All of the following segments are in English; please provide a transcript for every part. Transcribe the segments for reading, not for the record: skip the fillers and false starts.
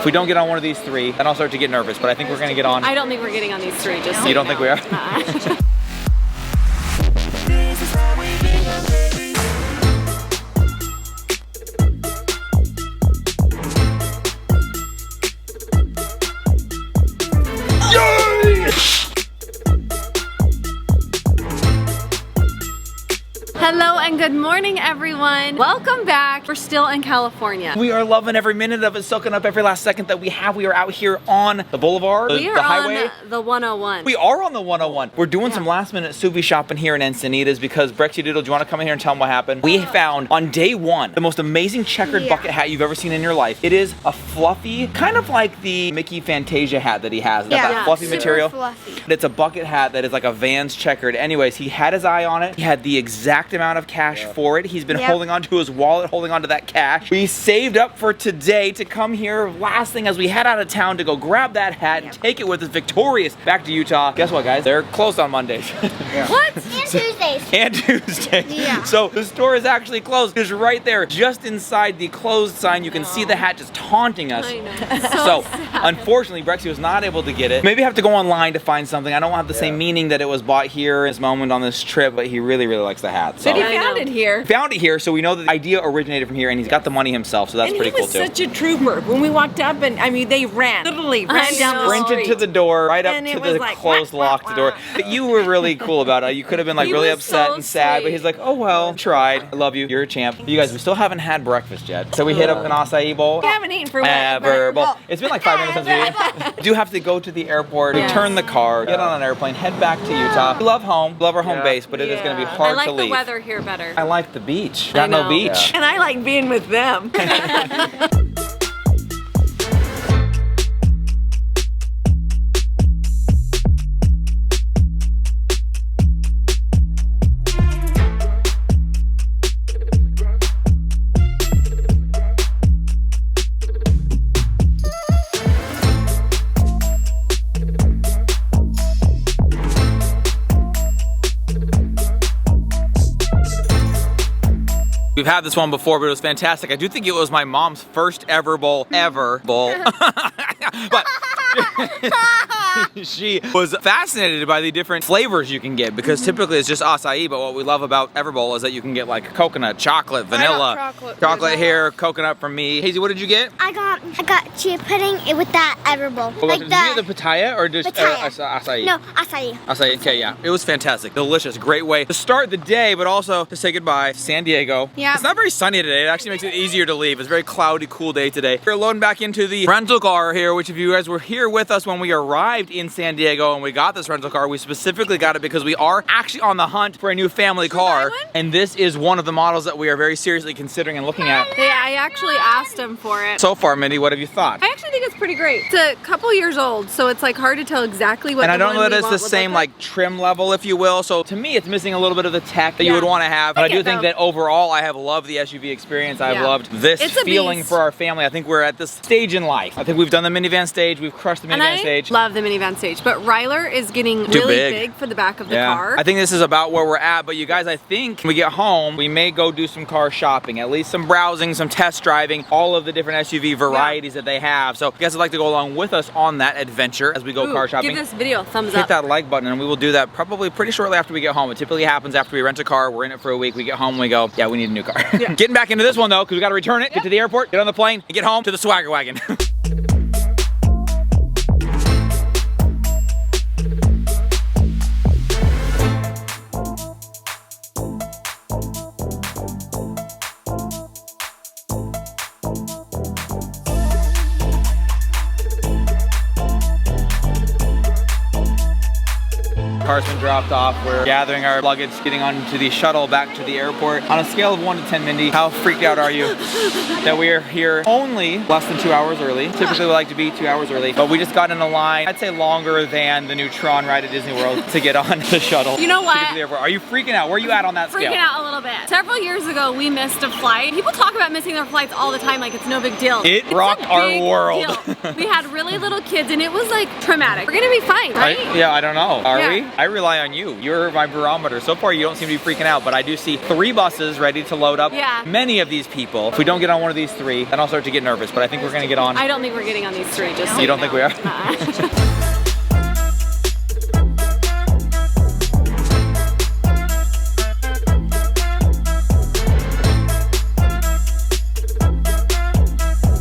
If we don't get on one of these three, then I'll start to get nervous, but I think we're gonna get on. I don't think we're getting on these three, just so You don't think we are? Hello and good morning, everyone. Welcome back. We're still in California. We are loving every minute of it, soaking up every last second that we have. We are out here on the boulevard, We are the highway. on the 101. We are on the 101. We're doing some last minute Subi shopping here in Encinitas because Brexy Doodle, do you want to come in here and tell them what happened? We found on day one the most amazing checkered bucket hat you've ever seen in your life. It is a fluffy, kind of like the Mickey Fantasia hat that he has. It's got that fluffy material. Fluffy. It's a bucket hat that is like a Vans checkered. Anyways, he had his eye on it. He had the exact amount of cash for it. He's been holding onto his wallet, holding onto that cash. We saved up for today to come here last thing as we head out of town to go grab that hat and take it with us victorious back to Utah. Guess what, guys? They're closed on Mondays. What? And Tuesdays. And Tuesdays. Yeah. So the store is actually closed. It's right there, just inside the closed sign. You can see the hat just taunting us. I know. So unfortunately, Brexy was not able to get it. Maybe I have to go online to find something. I don't have the same meaning that it was bought here in this moment on this trip, but he really, really likes the hat. So. But he found it here. Found it here, so we know the idea originated from here, and he's got the money himself, so that's pretty cool too. And he was such a trooper. When we walked up, and I mean, they literally ran down the Sprinted street. to the door, right up And to it was the like, closed, wah, wah, locked door. wah. You were really cool about it. You could have been like He really was upset so and sad, but sweet. he's like, oh well, tried. I love you. You're a champ. You guys, we still haven't had breakfast yet, so we hit up an acai bowl. We haven't eaten for Ever. Well, it's been like 5 minutes since we ate. Do have to go to the airport, return the car, get on an airplane, head back to Utah. We love home, love our home base, but it is going to be I hard like to the leave. weather here better. I like the beach. Got no know. beach. And I like being with them. We've had this one before, but it was fantastic. I do think it was my mom's first ever bowl. But she was fascinated by the different flavors you can get because typically it's just acai, but what we love about Everbowl is that you can get like coconut, chocolate, vanilla, chocolate here, coconut from me. Hazy, what did you get? I got chia pudding with that Everbowl. Did you get the pitaya or just acai? No, acai. Acai, okay, yeah. It was fantastic. Delicious. Great way to start the day, but also to say goodbye to San Diego. Yeah. It's not very sunny today. It actually makes it easier to leave. It's a very cloudy, cool day today. We're loading back into the rental car here, which if you guys were here with us when we arrived in San Diego and we got this rental car, we specifically got it because we are actually on the hunt for a new family car. And this is one of the models that we are very seriously considering and looking at. Hey, I actually asked him for it. So far, Mindy, what have you thought? I actually think it's pretty great. It's a couple years old, so it's like hard to tell exactly what And I the don't know one that we it's want the would same look like trim level, if you will. So to me, it's missing a little bit of the tech that you would want to have. But I do think that overall, I have loved the SUV experience. I've loved this It's a feeling beast. for our family. I think we're at this stage in life. I think we've done the minivan stage. We've crushed the And minivan I stage. love the minivan stage, but Ryler is getting Too really big. big for the back of the car. I think this is about where we're at, but you guys, I think when we get home, we may go do some car shopping, at least some browsing, some test driving, all of the different SUV varieties that they have. So if you guys would like to go along with us on that adventure as we go car shopping, Give this video a thumbs hit up. that like button, and we will do that probably pretty shortly after we get home. It typically happens after we rent a car, we're in it for a week, we get home, we go, yeah, we need a new car. Getting back into this one though, because we got to return it, get to the airport, get on the plane, and get home to the Swagger Wagon. Car's been dropped off. We're gathering our luggage, getting onto the shuttle back to the airport. On a scale of 1 to 10, Mindy, how freaked out are you that we are here only less than 2 hours early? Typically we like to be 2 hours early, but we just got in a line, I'd say longer than the new Tron ride at Disney World to get on the shuttle. You know what? to get to the airport. Are you freaking out? Where are you at on that scale? Freaking out a little bit. Several years ago, we missed a flight. People talk about missing their flights all the time like it's no big deal. It rocked our world. Deal. We had really little kids and it was like traumatic. We're gonna be fine, right? Yeah, I don't know. Are we? I rely on you. You're my barometer. So far, you don't seem to be freaking out, but I do see 3 buses ready to load up. Yeah. Many of these people. If we don't get on one of these 3, then I'll start to get nervous, but I think we're gonna get on. I don't think we're getting on these 3, just so You don't think we are?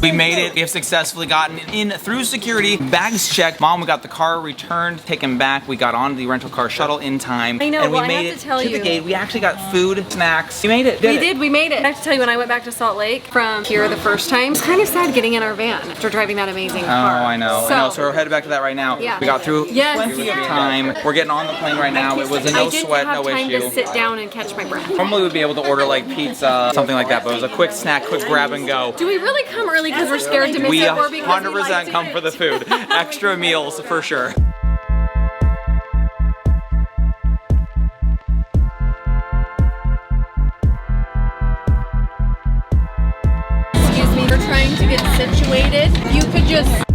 We made it. We have successfully gotten in through security. Bags checked. Mom, we got the car returned, taken back. We got on the rental car shuttle in time. I know, and we well, I made have it to tell the you. gate. We actually got food, snacks. We made it. We did, we made it. I have to tell you, when I went back to Salt Lake from here the first time, it's kind of sad getting in our van after driving that amazing car. Oh, I know. So we're headed back to that right now. Yeah. We got through plenty Yeah. of time. We're getting on the plane right now. It was a no sweat, no I didn't have time issue. to sit down and catch my breath. Normally we'd be able to order like pizza, something like that, but it was a quick snack, quick grab and go. Do we really come early because we're scared to miss We it, or because we 100% like to come eat for the food. Extra meals for sure. Excuse me, we're trying to get situated. You could just...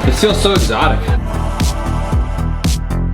It feels so exotic.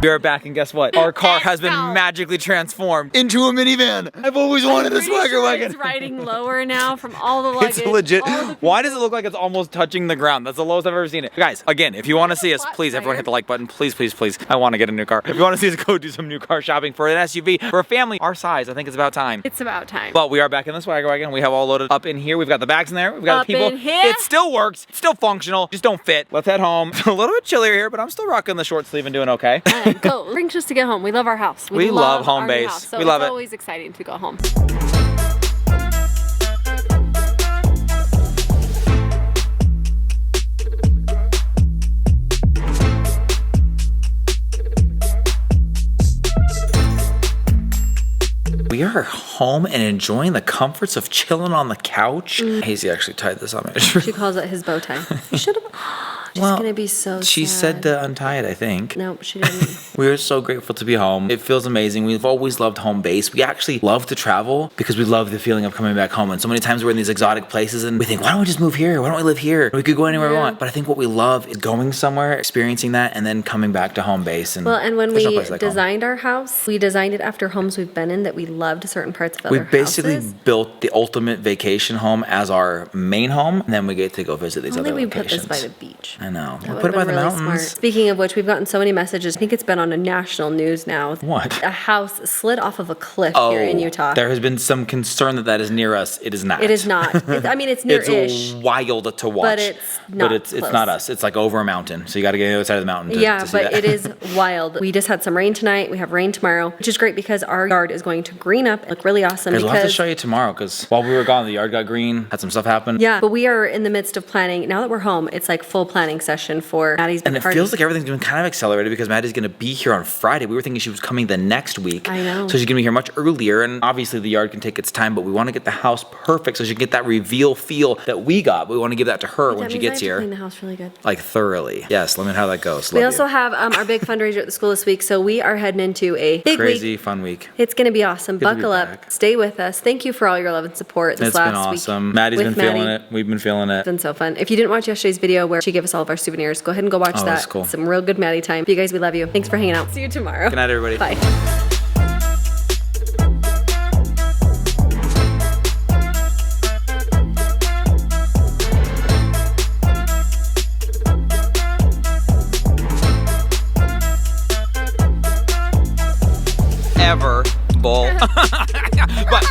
We are back, and guess what? Our car has been magically transformed into a minivan. I've always wanted a Swagger wagon. It's riding lower now from all the luggage. It's legit. Why does it look like it's almost touching the ground? That's the lowest I've ever seen it. Guys, again, if you want to see us, please, everyone hit the like button. Please, please, please. I want to get a new car. If you want to see us go do some new car shopping for an SUV, for a family our size, I think it's about time. It's about time. But we are back in the Swagger wagon. We have all loaded up in here. We've got the bags in there. We've got Up the people. in here. It still works. It's still functional. Just don't fit. Let's head home. It's a little bit chillier here, but I'm still rocking the short sleeve and doing okay. Go. Brings us to get home. We love our house. We love home our new base. house, so We love it's it. always exciting to go home. We are home and enjoying the comforts of chilling on the couch. Hazy actually tied this on me. She calls it his bow tie. You should have. She's gonna be so She sad. said to untie it, I think. Nope, she didn't. We are so grateful to be home. It feels amazing. We've always loved home base. We actually love to travel because we love the feeling of coming back home. And so many times we're in these exotic places and we think, why don't we just move here? Why don't we live here? We could go anywhere we want. But I think what we love is going somewhere, experiencing that, and then coming back to home base. And Well, and when there's no we place like home. designed our house, we designed it after homes we've been in that we loved certain parts of We other basically houses. built the ultimate vacation home as our main home, and then we get to go visit these Only other we locations. put this by the beach. I know. That We would've put it by been the really mountains. smart. Speaking of which, we've gotten so many messages. I think it's been on a national news now. What? A house slid off of a cliff Oh, here in Utah. there has been some concern that that is near us. It is not. It is not. I mean, it's near-ish. It's wild to watch. But it's not But it's close. not us. It's like over a mountain. So you got to get to the other side of the mountain to, Yeah, to see but that. it is wild. We just had some rain tonight. We have rain tomorrow, which is great because our yard is going to green up, look really awesome. Guys, we'll have to because show you tomorrow because while we were gone, the yard got green, had some stuff happen. yeah, but we are in the midst of planning. Now that we're home, it's like full planning planning session for Maddie's And it party. feels like everything's been kind of accelerated because Maddie's gonna be here on Friday. We were thinking she was coming the next week. I know. So she's gonna be here much earlier, and obviously the yard can take its time, but we wanna get the house perfect so she can get that reveal feel that we got. We wanna give that to her when she gets here. Clean the house really good. Like thoroughly. Yes, let me know how that goes. We Love also you. have our big fundraiser at the school this week, so we are heading into a big Crazy week. fun week. It's gonna be awesome. Good to be Buckle up, back. stay with us. Thank you for all your love and support this It's last been week. awesome. Maddie's been with feeling Maddie. it. We've been feeling it. It's been so fun. If you didn't watch yesterday's video where she gave us all of our souvenirs, go ahead and go watch Oh, that. that's cool. Some real good Maddie time. You guys, we love you. Thanks for hanging out. See you tomorrow. Good night, everybody. Bye. Ever bowl. But